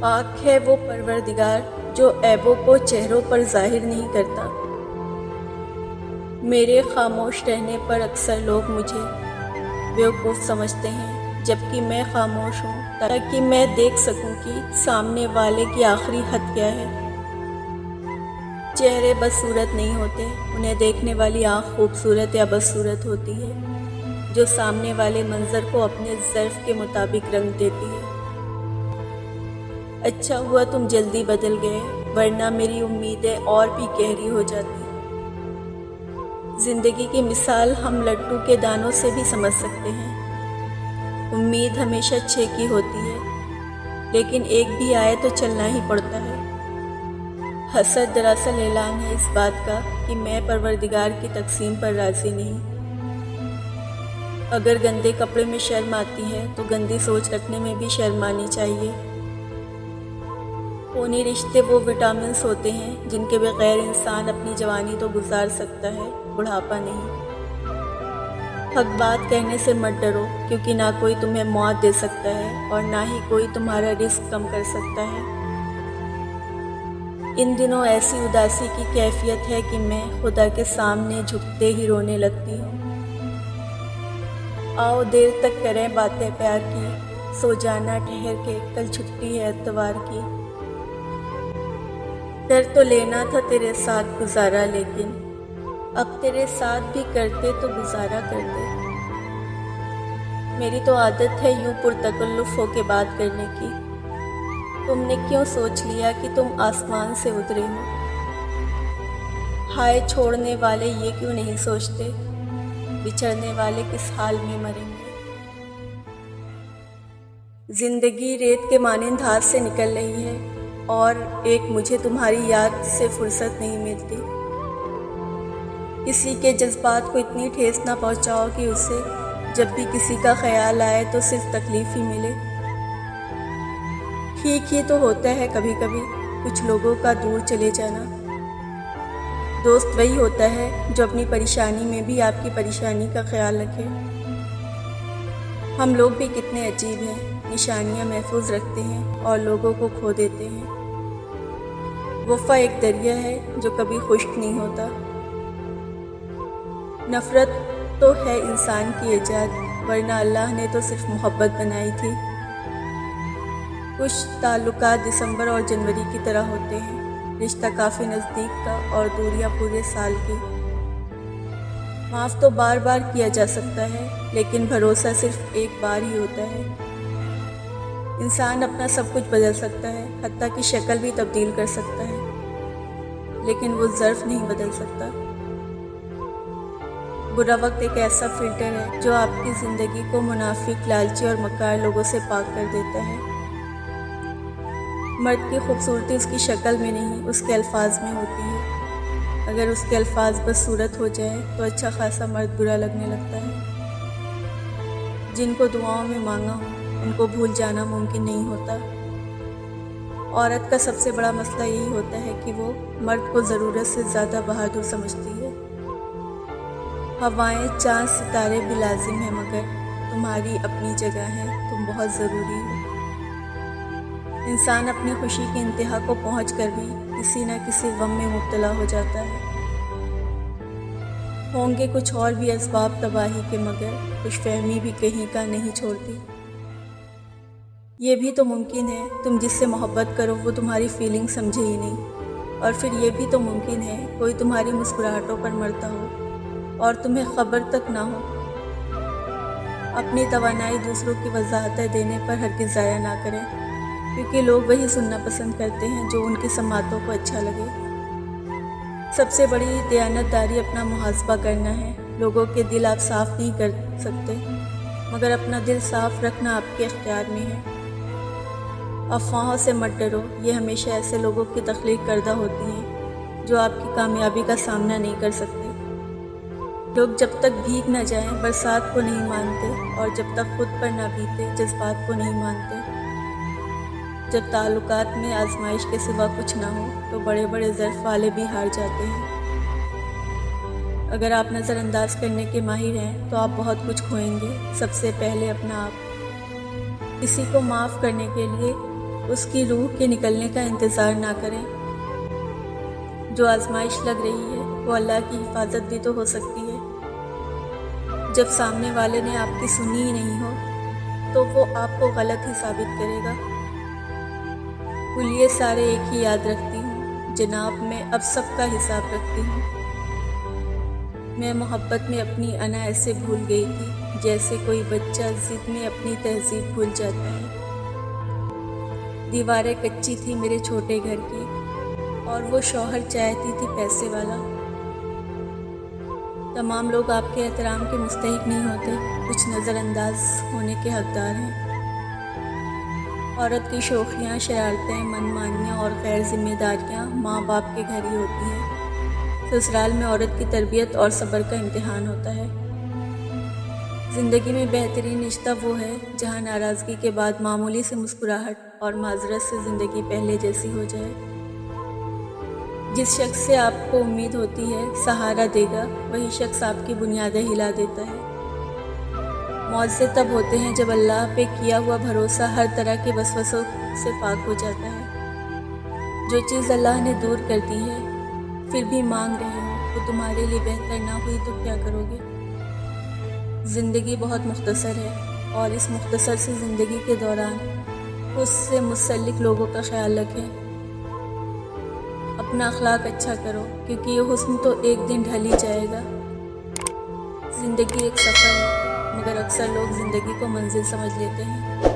پاک ہے وہ پروردگار جو عیبوں کو چہروں پر ظاہر نہیں کرتا۔ میرے خاموش رہنے پر اکثر لوگ مجھے بیوقوف سمجھتے ہیں، جبکہ میں خاموش ہوں تاکہ میں دیکھ سکوں کہ سامنے والے کی آخری حد کیا ہے۔ چہرے بدصورت نہیں ہوتے، انہیں دیکھنے والی آنکھ خوبصورت یا بدصورت ہوتی ہے، جو سامنے والے منظر کو اپنے ظرف کے مطابق رنگ دیتی ہے۔ اچھا ہوا تم جلدی بدل گئے، ورنہ میری امیدیں اور بھی گہری ہو جاتی۔ زندگی کی مثال ہم لڈو کے دانوں سے بھی سمجھ سکتے ہیں۔ امید ہمیشہ 6 کی ہوتی ہے، لیکن ایک بھی آئے تو چلنا ہی پڑتا ہے۔ حسد دراصل اعلان ہے اس بات کا کہ میں پروردگار کی تقسیم پر راضی نہیں۔ اگر گندے کپڑے میں شرم آتی ہے تو گندی سوچ رکھنے میں بھی شرم آنی چاہیے۔ خونی رشتے وہ وٹامنس ہوتے ہیں جن کے بغیر انسان اپنی جوانی تو گزار سکتا ہے، بڑھاپا نہیں۔ حق بات کہنے سے مت ڈرو، کیونکہ نہ کوئی تمہیں موت دے سکتا ہے اور نہ ہی کوئی تمہارا رزق کم کر سکتا ہے۔ ان دنوں ایسی اداسی کی کیفیت ہے کہ میں خدا کے سامنے جھکتے ہی رونے لگتی ہوں۔ آؤ دیر تک کریں باتیں پیار کی، سو جانا ٹھہر کے، کل چھٹی ہے اتوار کی۔ کر تو لینا تھا تیرے ساتھ گزارا، لیکن اب تیرے ساتھ بھی کرتے تو گزارا کرتے۔ میری تو عادت ہے یوں پرتکلف ہو کے بات کرنے کی۔ تم نے کیوں سوچ لیا کہ تم آسمان سے اترے ہو؟ ہائے چھوڑنے والے یہ کیوں نہیں سوچتے، بچھڑنے والے کس حال میں مریں گے۔ زندگی ریت کے مانند ہاتھ سے نکل رہی ہے اور ایک مجھے تمہاری یاد سے فرصت نہیں ملتی۔ کسی کے جذبات کو اتنی ٹھیس نہ پہنچاؤ کہ اسے جب بھی کسی کا خیال آئے تو صرف تکلیف ہی ملے۔ ٹھیک ہی تو ہوتا ہے کبھی کبھی کچھ لوگوں کا دور چلے جانا۔ دوست وہی ہوتا ہے جو اپنی پریشانی میں بھی آپ کی پریشانی کا خیال رکھے۔ ہم لوگ بھی کتنے عجیب ہیں، نشانیاں محفوظ رکھتے ہیں اور لوگوں کو کھو دیتے ہیں۔ وفا ایک دریا ہے جو کبھی خشک نہیں ہوتا۔ نفرت تو ہے انسان کی ایجاد، ورنہ اللہ نے تو صرف محبت بنائی تھی۔ کچھ تعلقات دسمبر اور جنوری کی طرح ہوتے ہیں، رشتہ کافی نزدیک کا اور دوریاں پورے سال کی۔ معاف تو بار بار کیا جا سکتا ہے، لیکن بھروسہ صرف ایک بار ہی ہوتا ہے۔ انسان اپنا سب کچھ بدل سکتا ہے، حتیٰ کہ شکل بھی تبدیل کر سکتا ہے، لیکن وہ ظرف نہیں بدل سکتا۔ برا وقت ایک ایسا فلٹر ہے جو آپ کی زندگی کو منافق، لالچی اور مکار لوگوں سے پاک کر دیتا ہے۔ مرد کی خوبصورتی اس کی شکل میں نہیں، اس کے الفاظ میں ہوتی ہے۔ اگر اس کے الفاظ بدصورت ہو جائے تو اچھا خاصا مرد برا لگنے لگتا ہے۔ جن کو دعاؤں میں مانگا ہو ان کو بھول جانا ممکن نہیں ہوتا۔ عورت کا سب سے بڑا مسئلہ یہی ہوتا ہے کہ وہ مرد کو ضرورت سے زیادہ بہادر سمجھتی ہے۔ ہوائیں، چاند، ستارے بھی لازم ہیں، مگر تمہاری اپنی جگہ ہے، تم بہت ضروری ہو۔ انسان اپنی خوشی کی انتہا کو پہنچ کر بھی کسی نہ کسی غم میں مبتلا ہو جاتا ہے۔ ہوں گے کچھ اور بھی اسباب تباہی کے، مگر خوش فہمی بھی کہیں کا نہیں چھوڑتی۔ یہ بھی تو ممکن ہے تم جس سے محبت کرو وہ تمہاری فیلنگ سمجھے ہی نہیں، اور پھر یہ بھی تو ممکن ہے کوئی تمہاری مسکراہٹوں پر مرتا ہو اور تمہیں خبر تک نہ ہو۔ اپنی توانائی دوسروں کی وضاحتیں دینے پر ہرگز ضائع نہ کریں، کیونکہ لوگ وہی سننا پسند کرتے ہیں جو ان کی سماعتوں کو اچھا لگے۔ سب سے بڑی دیانتداری اپنا محاسبہ کرنا ہے۔ لوگوں کے دل آپ صاف نہیں کر سکتے، مگر اپنا دل صاف رکھنا آپ کے اختیار میں ہے۔ افواہوں سے مت ڈرو، یہ ہمیشہ ایسے لوگوں کی تخلیق کردہ ہوتی ہیں جو آپ کی کامیابی کا سامنا نہیں کر سکتے۔ لوگ جب تک بھیگ نہ جائیں برسات کو نہیں مانتے، اور جب تک خود پر نہ بیتے جذبات کو نہیں مانتے۔ جب تعلقات میں آزمائش کے سوا کچھ نہ ہو تو بڑے بڑے ظرف والے بھی ہار جاتے ہیں۔ اگر آپ نظر انداز کرنے کے ماہر ہیں تو آپ بہت کچھ کھوئیں گے، سب سے پہلے اپنا آپ۔ کسی کو معاف کرنے کے لیے اس کی روح کے نکلنے کا انتظار نہ کریں۔ جو آزمائش لگ رہی ہے وہ اللہ کی حفاظت بھی تو ہو سکتی ہے۔ جب سامنے والے نے آپ کی سنی ہی نہیں ہو تو وہ آپ کو غلط ہی ثابت کرے گا۔ بولیے سارے ایک ہی یاد رکھتی ہوں، جناب میں اب سب کا حساب رکھتی ہوں۔ میں محبت میں اپنی انا ایسے بھول گئی تھی جیسے کوئی بچہ ضد میں اپنی تہذیب بھول جاتا ہے۔ دیواریں کچی تھی میرے چھوٹے گھر کی، اور وہ شوہر چاہتی تھی پیسے والا۔ تمام لوگ آپ کے احترام کے مستحق نہیں ہوتے، کچھ نظر انداز ہونے کے حقدار ہیں۔ عورت کی شوخیاں، شرارتیں، من مانیاں اور غیر ذمہ داریاں ماں باپ کے گھر ہی ہوتی ہیں۔ سسرال میں عورت کی تربیت اور صبر کا امتحان ہوتا ہے۔ زندگی میں بہترین رشتہ وہ ہے جہاں ناراضگی کے بعد معمولی سے مسکراہٹ اور معذرت سے زندگی پہلے جیسی ہو جائے۔ جس شخص سے آپ کو امید ہوتی ہے سہارا دے گا، وہی شخص آپ کی بنیادیں ہلا دیتا ہے۔ معاوضے تب ہوتے ہیں جب اللہ پہ کیا ہوا بھروسہ ہر طرح کے وسوسوں سے پاک ہو جاتا ہے۔ جو چیز اللہ نے دور کر دی ہے پھر بھی مانگ رہے ہو، وہ تمہارے لیے بہتر نہ ہوئی تو کیا کرو گے؟ زندگی بہت مختصر ہے، اور اس مختصر سی زندگی کے دوران خود سے منسلک لوگوں کا خیال رکھیں۔ اپنا اخلاق اچھا کرو، کیونکہ یہ حسن تو ایک دن ڈھل ہی جائے گا۔ زندگی ایک سفر ہے، مگر اکثر لوگ زندگی کو منزل سمجھ لیتے ہیں۔